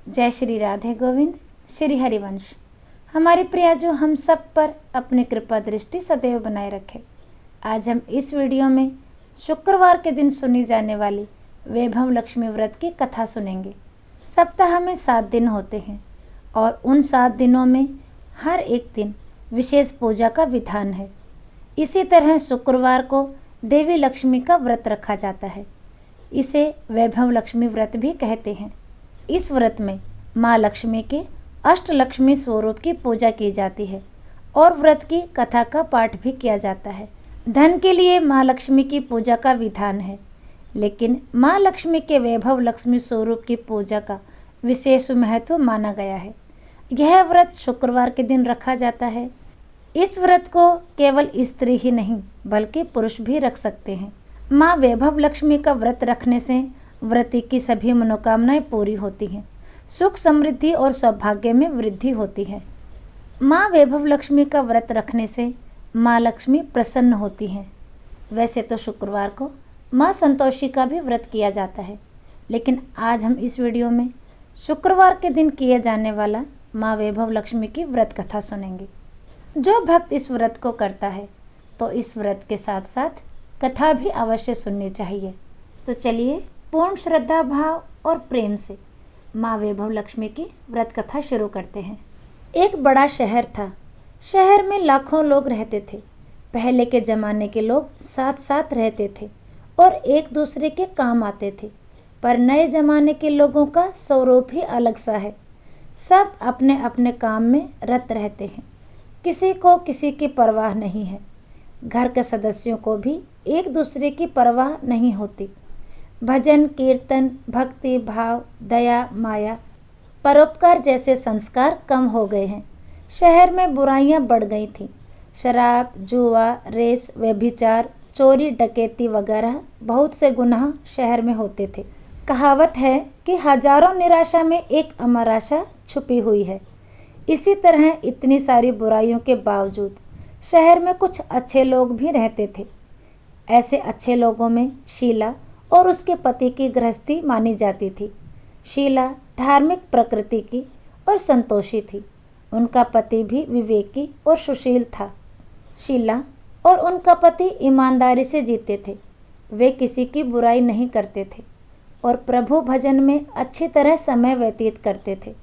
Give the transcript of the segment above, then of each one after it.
जय श्री राधे गोविंद, श्री हरिवंश। हमारे प्रिया जो हम सब पर अपनी कृपा दृष्टि सदैव बनाए रखे। आज हम इस वीडियो में शुक्रवार के दिन सुनी जाने वाली वैभव लक्ष्मी व्रत की कथा सुनेंगे। सप्ताह में 7 दिन होते हैं और उन 7 दिनों में हर एक दिन विशेष पूजा का विधान है। इसी तरह शुक्रवार को देवी लक्ष्मी का व्रत रखा जाता है। इसे वैभव लक्ष्मी व्रत भी कहते हैं। इस व्रत में माँ लक्ष्मी के अष्टलक्ष्मी स्वरूप की पूजा की जाती है और व्रत की कथा का पाठ भी किया जाता है। धन के लिए माँ लक्ष्मी की पूजा का विधान है, लेकिन माँ लक्ष्मी के वैभव लक्ष्मी स्वरूप की पूजा का विशेष महत्व माना गया है। यह व्रत शुक्रवार के दिन रखा जाता है। इस व्रत को केवल स्त्री ही नहीं बल्कि पुरुष भी रख सकते हैं। माँ वैभव लक्ष्मी का व्रत रखने से व्रती की सभी मनोकामनाएं पूरी होती हैं, सुख समृद्धि और सौभाग्य में वृद्धि होती है। माँ वैभव लक्ष्मी का व्रत रखने से माँ लक्ष्मी प्रसन्न होती हैं। वैसे तो शुक्रवार को माँ संतोषी का भी व्रत किया जाता है, लेकिन आज हम इस वीडियो में शुक्रवार के दिन किए जाने वाला माँ वैभव लक्ष्मी की व्रत कथा सुनेंगे। जो भक्त इस व्रत को करता है तो इस व्रत के साथ साथ कथा भी अवश्य सुननी चाहिए। तो चलिए पूर्ण श्रद्धा भाव और प्रेम से माँ वैभव लक्ष्मी की व्रत कथा शुरू करते हैं। एक बड़ा शहर था। शहर में लाखों लोग रहते थे। पहले के ज़माने के लोग साथ साथ रहते थे और एक दूसरे के काम आते थे, पर नए ज़माने के लोगों का स्वरूप ही अलग सा है। सब अपने अपने काम में रत रहते हैं, किसी को किसी की परवाह नहीं है। घर के सदस्यों को भी एक दूसरे की परवाह नहीं होती। भजन कीर्तन, भक्ति भाव, दया, माया, परोपकार जैसे संस्कार कम हो गए हैं। शहर में बुराइयां बढ़ गई थीं। शराब, जुआ, रेस, व्यभिचार, चोरी, डकैती वगैरह बहुत से गुनाह शहर में होते थे। कहावत है कि हजारों निराशा में एक अमर आशा छुपी हुई है। इसी तरह इतनी सारी बुराइयों के बावजूद शहर में कुछ अच्छे लोग भी रहते थे। ऐसे अच्छे लोगों में शीला और उसके पति की गृहस्थी मानी जाती थी। शीला धार्मिक प्रकृति की और संतोषी थी। उनका पति भी विवेकी और सुशील था। शीला और उनका पति ईमानदारी से जीते थे। वे किसी की बुराई नहीं करते थे और प्रभु भजन में अच्छी तरह समय व्यतीत करते थे।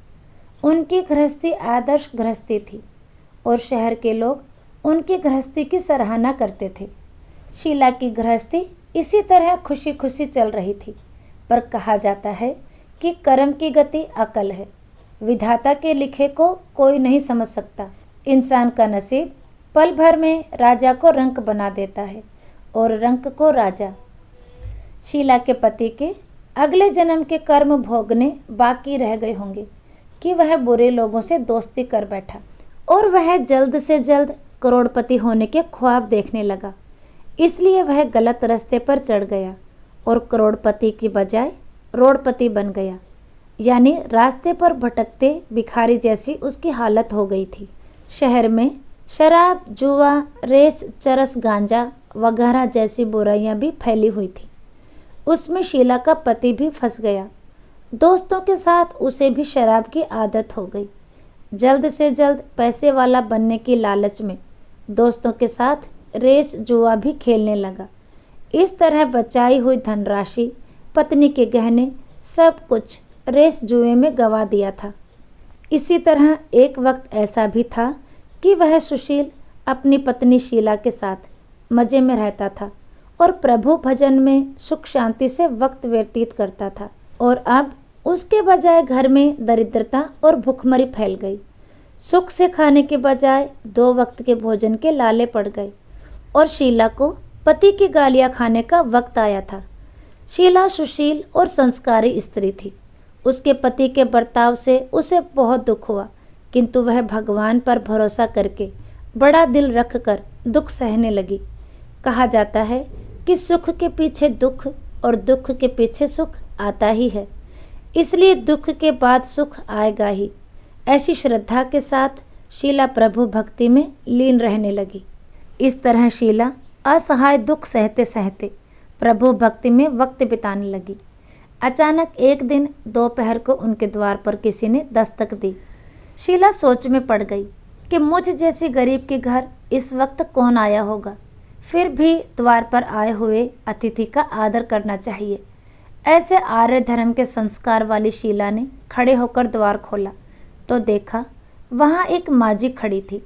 उनकी गृहस्थी आदर्श गृहस्थी थी और शहर के लोग उनकी गृहस्थी की सराहना करते थे। शीला की गृहस्थी इसी तरह खुशी खुशी चल रही थी, पर कहा जाता है कि कर्म की गति अकल है। विधाता के लिखे को कोई नहीं समझ सकता। इंसान का नसीब पल भर में राजा को रंक बना देता है और रंक को राजा। शीला के पति के अगले जन्म के कर्म भोगने बाकी रह गए होंगे कि वह बुरे लोगों से दोस्ती कर बैठा और वह जल्द से जल्द करोड़पति होने के ख्वाब देखने लगा। इसलिए वह गलत रास्ते पर चढ़ गया और करोड़पति की बजाय रोड़पति बन गया, यानी रास्ते पर भटकते भिखारी जैसी उसकी हालत हो गई थी। शहर में शराब, जुआ, रेस, चरस, गांजा वगैरह जैसी बुराइयां भी फैली हुई थी। उसमें शीला का पति भी फंस गया। दोस्तों के साथ उसे भी शराब की आदत हो गई। जल्द से जल्द पैसे वाला बनने की लालच में दोस्तों के साथ रेस, जुआ भी खेलने लगा। इस तरह बचाई हुई धनराशि, पत्नी के गहने, सब कुछ रेस जुए में गंवा दिया था। इसी तरह एक वक्त ऐसा भी था कि वह सुशील अपनी पत्नी शीला के साथ मज़े में रहता था और प्रभु भजन में सुख शांति से वक्त व्यतीत करता था, और अब उसके बजाय घर में दरिद्रता और भूखमरी फैल गई। सुख से खाने के बजाय 2 वक्त के भोजन के लाले पड़ गए और शीला को पति की गालियां खाने का वक्त आया था। शीला सुशील और संस्कारी स्त्री थी। उसके पति के बर्ताव से उसे बहुत दुख हुआ, किंतु वह भगवान पर भरोसा करके बड़ा दिल रखकर दुख सहने लगी। कहा जाता है कि सुख के पीछे दुख और दुख के पीछे सुख आता ही है, इसलिए दुख के बाद सुख आएगा ही। ऐसी श्रद्धा के साथ शीला प्रभु भक्ति में लीन रहने लगी। इस तरह शीला असहाय दुख सहते सहते प्रभु भक्ति में वक्त बिताने लगी। अचानक एक दिन दोपहर को उनके द्वार पर किसी ने दस्तक दी। शीला सोच में पड़ गई कि मुझ जैसी गरीब के घर इस वक्त कौन आया होगा। फिर भी द्वार पर आए हुए अतिथि का आदर करना चाहिए। ऐसे आर्य धर्म के संस्कार वाली शीला ने खड़े होकर द्वार खोला तो देखा वहाँ एक माजी खड़ी थी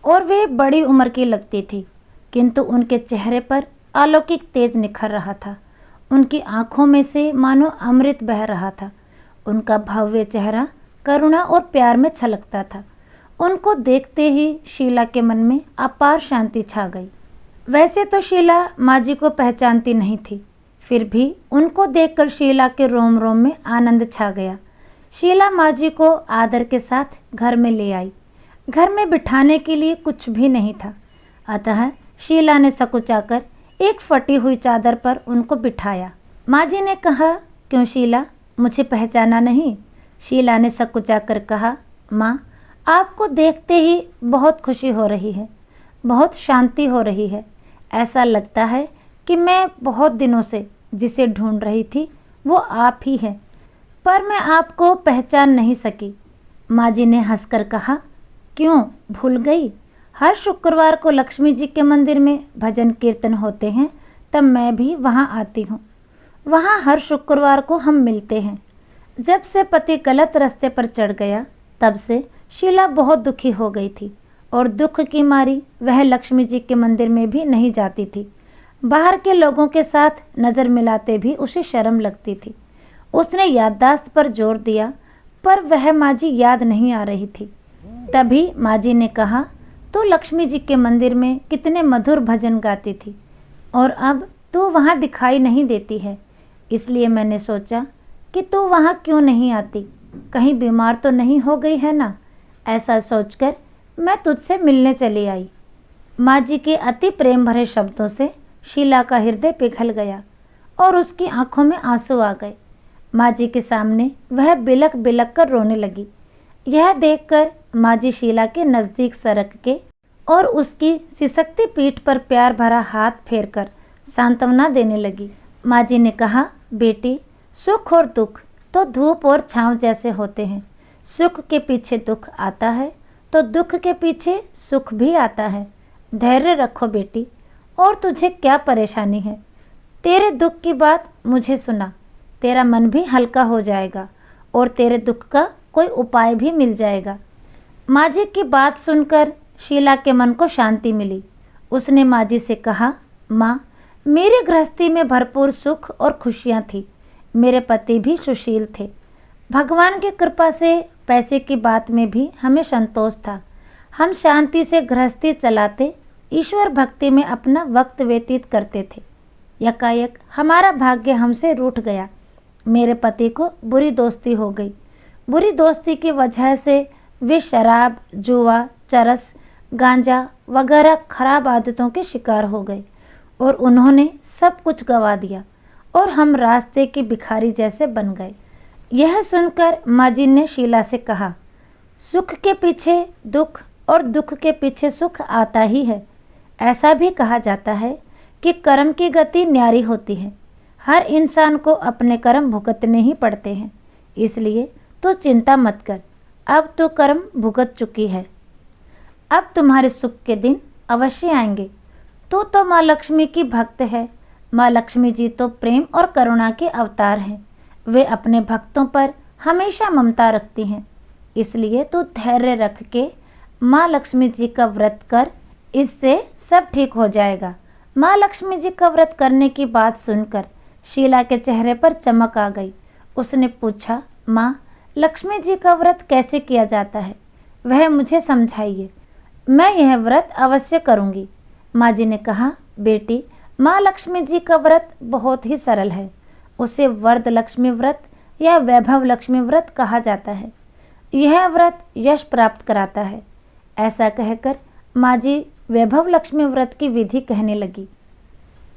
और वे बड़ी उम्र की लगती थी, किंतु उनके चेहरे पर अलौकिक तेज निखर रहा था। उनकी आंखों में से मानो अमृत बह रहा था। उनका भव्य चेहरा करुणा और प्यार में छलकता था। उनको देखते ही शीला के मन में अपार शांति छा गई। वैसे तो शीला माजी को पहचानती नहीं थी, फिर भी उनको देखकर शीला के रोम रोम में आनंद छा गया। शीला माजी को आदर के साथ घर में ले आई। घर में बिठाने के लिए कुछ भी नहीं था, अतः शीला ने सकुचाकर एक फटी हुई चादर पर उनको बिठाया। माजी ने कहा, क्यों शीला, मुझे पहचाना नहीं? शीला ने सकुचाकर कहा, माँ, आपको देखते ही बहुत खुशी हो रही है, बहुत शांति हो रही है। ऐसा लगता है कि मैं बहुत दिनों से जिसे ढूंढ रही थी वो आप ही हैं, पर मैं आपको पहचान नहीं सकी। माजी ने हंसकर कहा, क्यों भूल गई? हर शुक्रवार को लक्ष्मी जी के मंदिर में भजन कीर्तन होते हैं, तब मैं भी वहाँ आती हूँ। वहाँ हर शुक्रवार को हम मिलते हैं। जब से पति गलत रास्ते पर चढ़ गया तब से शीला बहुत दुखी हो गई थी और दुख की मारी वह लक्ष्मी जी के मंदिर में भी नहीं जाती थी। बाहर के लोगों के साथ नज़र मिलाते भी उसे शर्म लगती थी। उसने याददाश्त पर जोर दिया, पर वह माजी याद नहीं आ रही थी। तभी माजी ने कहा, तू लक्ष्मी जी के मंदिर में कितने मधुर भजन गाती थी और अब तू वहाँ दिखाई नहीं देती है, इसलिए मैंने सोचा कि तू वहाँ क्यों नहीं आती, कहीं बीमार तो नहीं हो गई है ना। ऐसा सोचकर मैं तुझसे मिलने चली आई। माजी के अति प्रेम भरे शब्दों से शीला का हृदय पिघल गया और उसकी आंखों में आंसू आ गए। माजी के सामने वह बिलक बिलक कर रोने लगी। यह देखकर माजी शीला के नज़दीक सरक के और उसकी सिसकती पीठ पर प्यार भरा हाथ फेरकर सांत्वना देने लगी। माजी ने कहा, बेटी, सुख और दुख तो धूप और छांव जैसे होते हैं। सुख के पीछे दुख आता है तो दुख के पीछे सुख भी आता है। धैर्य रखो बेटी। और तुझे क्या परेशानी है? तेरे दुख की बात मुझे सुना, तेरा मन भी हल्का हो जाएगा और तेरे दुख का कोई उपाय भी मिल जाएगा। माजी की बात सुनकर शीला के मन को शांति मिली। उसने माजी से कहा, माँ, मेरी गृहस्थी में भरपूर सुख और खुशियाँ थी। मेरे पति भी सुशील थे। भगवान की कृपा से पैसे की बात में भी हमें संतोष था। हम शांति से गृहस्थी चलाते, ईश्वर भक्ति में अपना वक्त व्यतीत करते थे। यकायक हमारा भाग्य हमसे रूठ गया। मेरे पति को बुरी दोस्ती हो गई। बुरी दोस्ती की वजह से वे शराब, जुआ, चरस, गांजा वगैरह खराब आदतों के शिकार हो गए और उन्होंने सब कुछ गंवा दिया और हम रास्ते के भिखारी जैसे बन गए। यह सुनकर माजी ने शीला से कहा, सुख के पीछे दुख और दुख के पीछे सुख आता ही है। ऐसा भी कहा जाता है कि कर्म की गति न्यारी होती है। हर इंसान को अपने कर्म भुगतने ही पड़ते हैं, इसलिए तो चिंता मत कर, अब तो कर्म भुगत चुकी है। अब तुम्हारे सुख के दिन अवश्य आएंगे। तू तो माँ लक्ष्मी की भक्त है। माँ लक्ष्मी जी तो प्रेम और करुणा के अवतार हैं। वे अपने भक्तों पर हमेशा ममता रखती हैं, इसलिए तू धैर्य रख के माँ लक्ष्मी जी का व्रत कर, इससे सब ठीक हो जाएगा। माँ लक्ष्मी जी का व्रत करने की बात सुनकर शीला के चेहरे पर चमक आ गई। उसने पूछा, माँ, लक्ष्मी जी का व्रत कैसे किया जाता है, वह मुझे समझाइए। मैं यह व्रत अवश्य करूँगी। माँ जी ने कहा, बेटी, माँ लक्ष्मी जी का व्रत बहुत ही सरल है। उसे वरद लक्ष्मी व्रत या वैभव लक्ष्मी व्रत कहा जाता है। यह व्रत यश प्राप्त कराता है। ऐसा कहकर माँ जी वैभव लक्ष्मी व्रत की विधि कहने लगी।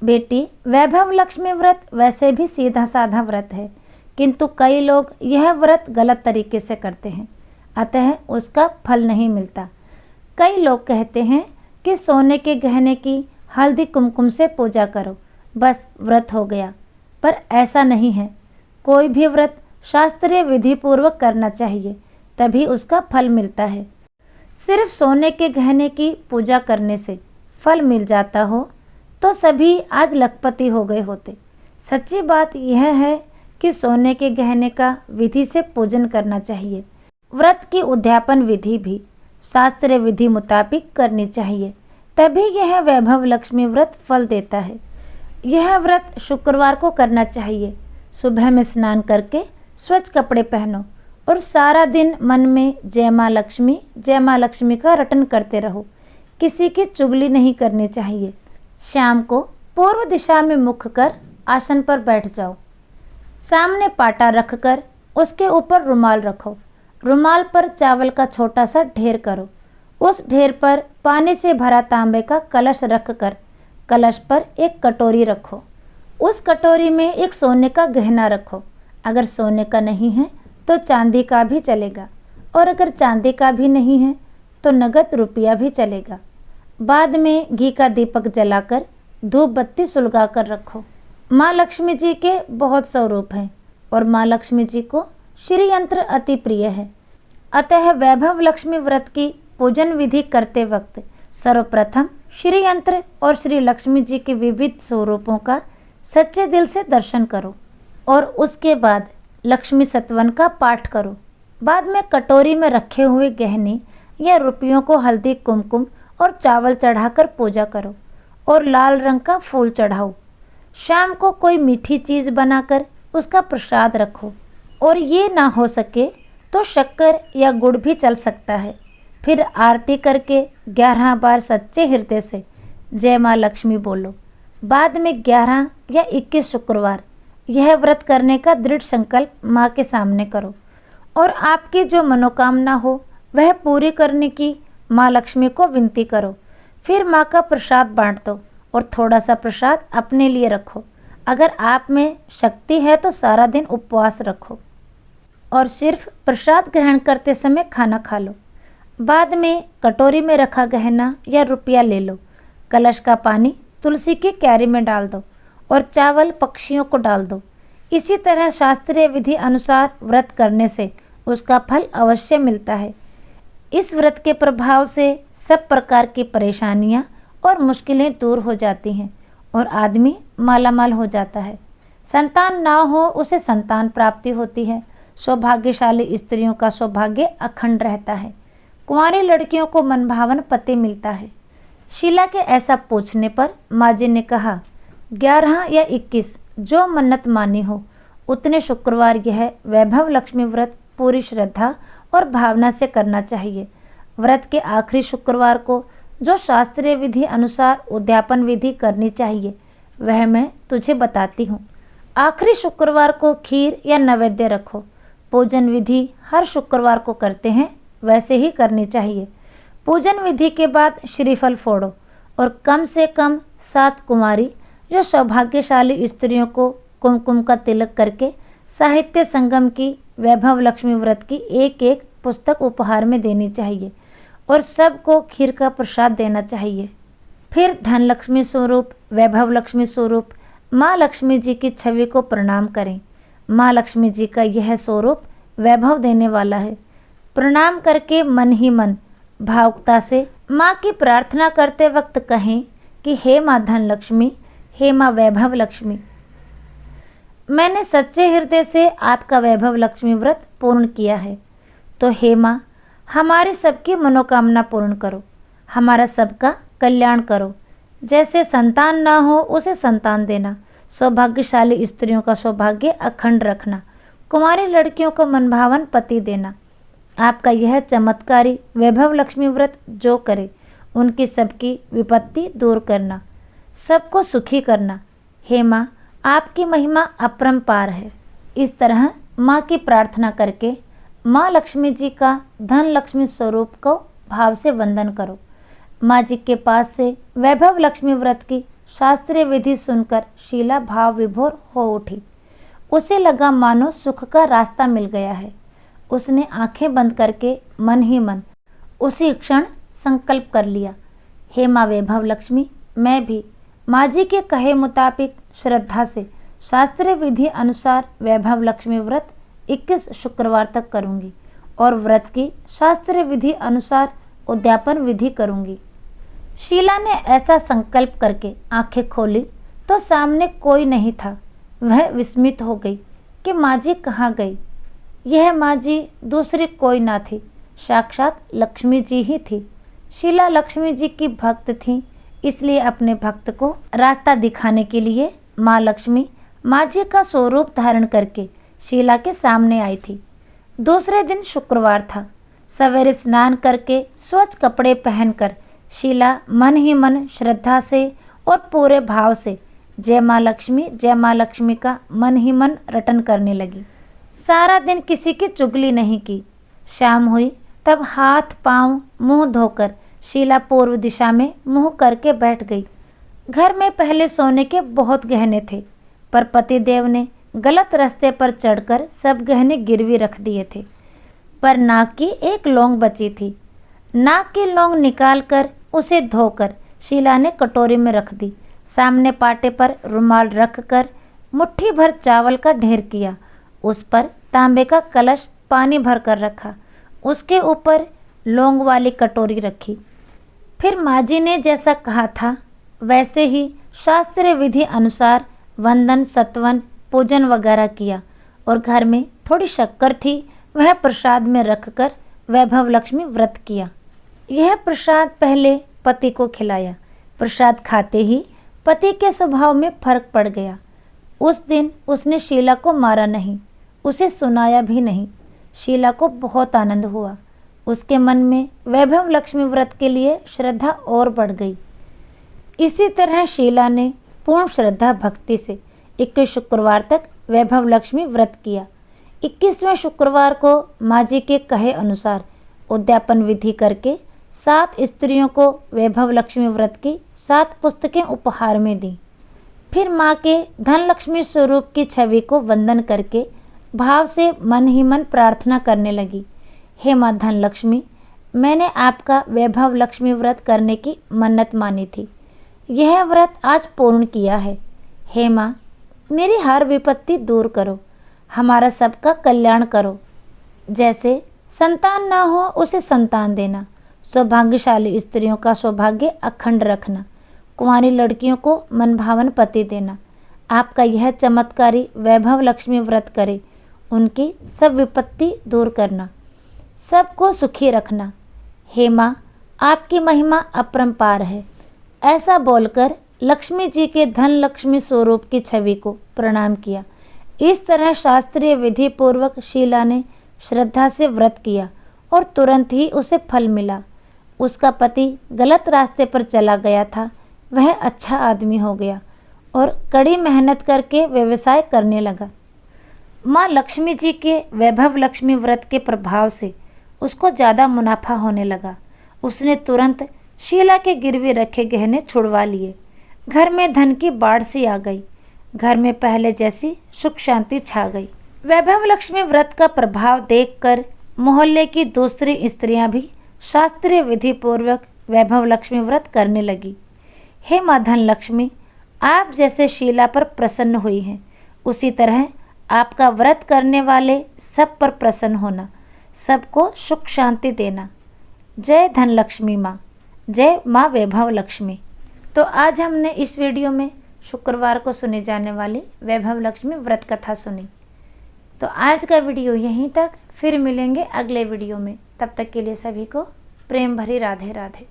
बेटी, वैभव लक्ष्मी व्रत वैसे भी सीधा साधा व्रत है, किंतु कई लोग यह व्रत गलत तरीके से करते हैं, अतः उसका फल नहीं मिलता। कई लोग कहते हैं कि सोने के गहने की हल्दी कुमकुम से पूजा करो, बस व्रत हो गया, पर ऐसा नहीं है। कोई भी व्रत शास्त्रीय विधि पूर्वक करना चाहिए, तभी उसका फल मिलता है। सिर्फ सोने के गहने की पूजा करने से फल मिल जाता हो तो सभी आज लखपति हो गए होते। सच्ची बात यह है कि सोने के गहने का विधि से पूजन करना चाहिए। व्रत की उद्यापन विधि भी शास्त्रीय विधि मुताबिक करनी चाहिए, तभी यह वैभव लक्ष्मी व्रत फल देता है। यह व्रत शुक्रवार को करना चाहिए। सुबह में स्नान करके स्वच्छ कपड़े पहनो और सारा दिन मन में जय माँ लक्ष्मी का रटन करते रहो। किसी की चुगली नहीं करनी चाहिए। शाम को पूर्व दिशा में मुख कर आसन पर बैठ जाओ। सामने पाटा रखकर उसके ऊपर रुमाल रखो। रुमाल पर चावल का छोटा सा ढेर करो। उस ढेर पर पानी से भरा तांबे का कलश रखकर कलश पर एक कटोरी रखो। उस कटोरी में एक सोने का गहना रखो। अगर सोने का नहीं है तो चांदी का भी चलेगा, और अगर चांदी का भी नहीं है तो नगद रुपया भी चलेगा। बाद में घी का दीपक जलाकर धूप बत्ती सुलगा कर रखो। माँ लक्ष्मी जी के बहुत स्वरूप हैं और माँ लक्ष्मी जी को श्री यंत्र अति प्रिय है। अतः वैभव लक्ष्मी व्रत की पूजन विधि करते वक्त सर्वप्रथम श्री यंत्र और श्री लक्ष्मी जी के विविध स्वरूपों का सच्चे दिल से दर्शन करो और उसके बाद लक्ष्मी सतवन का पाठ करो। बाद में कटोरी में रखे हुए गहने या रुपयों को हल्दी कुमकुम और चावल चढ़ाकर पूजा करो और लाल रंग का फूल चढ़ाओ। शाम को कोई मीठी चीज़ बनाकर उसका प्रसाद रखो, और ये ना हो सके तो शक्कर या गुड़ भी चल सकता है। फिर आरती करके 11 बार सच्चे हृदय से जय माँ लक्ष्मी बोलो। बाद में 11 या 21 शुक्रवार यह व्रत करने का दृढ़ संकल्प माँ के सामने करो और आपकी जो मनोकामना हो वह पूरी करने की माँ लक्ष्मी को विनती करो। फिर माँ का प्रसाद बांट दो और थोड़ा सा प्रसाद अपने लिए रखो। अगर आप में शक्ति है तो सारा दिन उपवास रखो और सिर्फ प्रसाद ग्रहण करते समय खाना खा लो। बाद में कटोरी में रखा गहना या रुपया ले लो। कलश का पानी तुलसी की क्यारी में डाल दो और चावल पक्षियों को डाल दो। इसी तरह शास्त्रीय विधि अनुसार व्रत करने से उसका फल अवश्य मिलता है। इस व्रत के प्रभाव से सब प्रकार की परेशानियां और मुश्किलें दूर हो जाती हैं और आदमी मालामाल हो जाता है। संतान ना हो उसे संतान प्राप्ति होती है। सौभाग्यशाली स्त्रियों का सौभाग्य अखंड रहता है। कुंवारी लड़कियों को मनभावन पति मिलता है। शीला के ऐसा पूछने पर माँ जी ने कहा, 11 या 21 जो मन्नत मानी हो उतने शुक्रवार यह वैभव लक्ष्मी व्रत पूरी श्रद्धा और भावना से करना चाहिए। व्रत के आखिरी शुक्रवार को जो शास्त्रीय विधि अनुसार उद्यापन विधि करनी चाहिए वह मैं तुझे बताती हूँ। आखिरी शुक्रवार को खीर या नैवेद्य रखो। पूजन विधि हर शुक्रवार को करते हैं वैसे ही करनी चाहिए। पूजन विधि के बाद श्रीफल फोड़ो और कम से कम 7 कुमारी जो सौभाग्यशाली स्त्रियों को कुमकुम का तिलक करके साहित्य संगम की वैभव लक्ष्मी व्रत की एक पुस्तक उपहार में देनी चाहिए और सबको खीर का प्रसाद देना चाहिए। फिर धन लक्ष्मी स्वरूप वैभव लक्ष्मी स्वरूप माँ लक्ष्मी जी की छवि को प्रणाम करें। माँ लक्ष्मी जी का यह स्वरूप वैभव देने वाला है। प्रणाम करके मन ही मन भावुकता से माँ की प्रार्थना करते वक्त कहें कि हे माँ धन लक्ष्मी, हे माँ वैभव लक्ष्मी, मैंने सच्चे हृदय से आपका वैभव लक्ष्मी व्रत पूर्ण किया है, तो हे माँ हमारी सबकी मनोकामना पूर्ण करो, हमारा सबका कल्याण करो। जैसे संतान ना हो उसे संतान देना, सौभाग्यशाली स्त्रियों का सौभाग्य अखंड रखना, कुंवारी लड़कियों को मनभावन पति देना। आपका यह चमत्कारी वैभव लक्ष्मी व्रत जो करे उनकी सबकी विपत्ति दूर करना, सबको सुखी करना। हे माँ आपकी महिमा अपरंपार है। इस तरह माँ की प्रार्थना करके माँ लक्ष्मी जी का धन लक्ष्मी स्वरूप को भाव से वंदन करो। माँ जी के पास से वैभव लक्ष्मी व्रत की शास्त्रीय विधि सुनकर शीला भाव विभोर हो उठी। उसे लगा मानो सुख का रास्ता मिल गया है। उसने आंखें बंद करके मन ही मन उसी क्षण संकल्प कर लिया, हे माँ वैभव लक्ष्मी, मैं भी माँ जी के कहे मुताबिक श्रद्धा से शास्त्रीय विधि अनुसार वैभव लक्ष्मी व्रत 21 शुक्रवार तक करूंगी और व्रत की शास्त्रीय विधि अनुसार उद्यापन विधि करूंगी। शीला ने ऐसा संकल्प करके आंखें खोली तो सामने कोई नहीं था। वह विस्मित हो गई कि माँ जी कहाँ गई। यह माँ जी दूसरी कोई ना थी, साक्षात लक्ष्मी जी ही थी। शीला लक्ष्मी जी की भक्त थी, इसलिए अपने भक्त को रास्ता दिखाने के लिए माँ लक्ष्मी माँ जी का स्वरूप धारण करके शीला के सामने आई थी। दूसरे दिन शुक्रवार था। सवेरे स्नान करके स्वच्छ कपड़े पहनकर शीला मन ही मन श्रद्धा से और पूरे भाव से जय माँ लक्ष्मी का मन ही मन रटन करने लगी। सारा दिन किसी की चुगली नहीं की। शाम हुई तब हाथ पांव मुंह धोकर शीला पूर्व दिशा में मुंह करके बैठ गई। घर में पहले सोने के बहुत गहने थे, पर पतिदेव ने गलत रास्ते पर चढ़कर सब गहने गिरवी रख दिए थे। पर नाक की एक लौंग बची थी। नाक की लौंग निकालकर उसे धोकर शीला ने कटोरी में रख दी। सामने पाटे पर रुमाल रखकर मुट्ठी भर चावल का ढेर किया। उस पर तांबे का कलश पानी भर कर रखा। उसके ऊपर लौंग वाली कटोरी रखी। फिर माँ जी ने जैसा कहा था वैसे ही शास्त्रीय विधि अनुसार वंदन सत्वन पूजन वगैरह किया और घर में थोड़ी शक्कर थी, वह प्रसाद में रखकर वैभव लक्ष्मी व्रत किया। यह प्रसाद पहले पति को खिलाया। प्रसाद खाते ही पति के स्वभाव में फर्क पड़ गया। उस दिन उसने शीला को मारा नहीं, उसे सुनाया भी नहीं। शीला को बहुत आनंद हुआ। उसके मन में वैभव लक्ष्मी व्रत के लिए श्रद्धा और बढ़ गई। इसी तरह शीला ने पूर्ण श्रद्धा भक्ति से 21 शुक्रवार तक वैभव लक्ष्मी व्रत किया। 21वें शुक्रवार को माँ जी के कहे अनुसार उद्यापन विधि करके 7 स्त्रियों को वैभव लक्ष्मी व्रत की 7 पुस्तकें उपहार में दी। फिर माँ के धन लक्ष्मी स्वरूप की छवि को वंदन करके भाव से मन ही मन प्रार्थना करने लगी। हे माँ धन लक्ष्मी, मैंने आपका वैभव लक्ष्मी व्रत करने की मन्नत मानी थी। यह व्रत आज पूर्ण किया है। हे माँ, मेरी हर विपत्ति दूर करो, हमारा सबका कल्याण करो। जैसे संतान ना हो उसे संतान देना, सौभाग्यशाली स्त्रियों का सौभाग्य अखंड रखना, कुंवारी लड़कियों को मनभावन पति देना। आपका यह चमत्कारी वैभव लक्ष्मी व्रत करे, उनकी सब विपत्ति दूर करना, सबको सुखी रखना। हे माँ, आपकी महिमा अपरंपार है। ऐसा बोलकर लक्ष्मी जी के धन लक्ष्मी स्वरूप की छवि को प्रणाम किया। इस तरह शास्त्रीय विधि पूर्वक शीला ने श्रद्धा से व्रत किया और तुरंत ही उसे फल मिला। उसका पति गलत रास्ते पर चला गया था, वह अच्छा आदमी हो गया और कड़ी मेहनत करके व्यवसाय करने लगा। माँ लक्ष्मी जी के वैभव लक्ष्मी व्रत के प्रभाव से उसको ज़्यादा मुनाफा होने लगा। उसने तुरंत शीला के गिरवी रखे गहने छुड़वा लिए। घर में धन की बाढ़ सी आ गई। घर में पहले जैसी सुख शांति छा गई। वैभव लक्ष्मी व्रत का प्रभाव देखकर मोहल्ले की दूसरी स्त्रियां भी शास्त्रीय विधि पूर्वक वैभव लक्ष्मी व्रत करने लगी। हे माँ धन लक्ष्मी, आप जैसे शीला पर प्रसन्न हुई हैं, उसी तरह आपका व्रत करने वाले सब पर प्रसन्न होना, सबको सुख शांति देना। जय धन लक्ष्मी माँ, जय माँ वैभव लक्ष्मी। तो आज हमने इस वीडियो में शुक्रवार को सुनी जाने वाली वैभव लक्ष्मी व्रत कथा सुनी। तो आज का वीडियो यहीं तक, फिर मिलेंगे अगले वीडियो में। तब तक के लिए सभी को प्रेम भरी राधे राधे।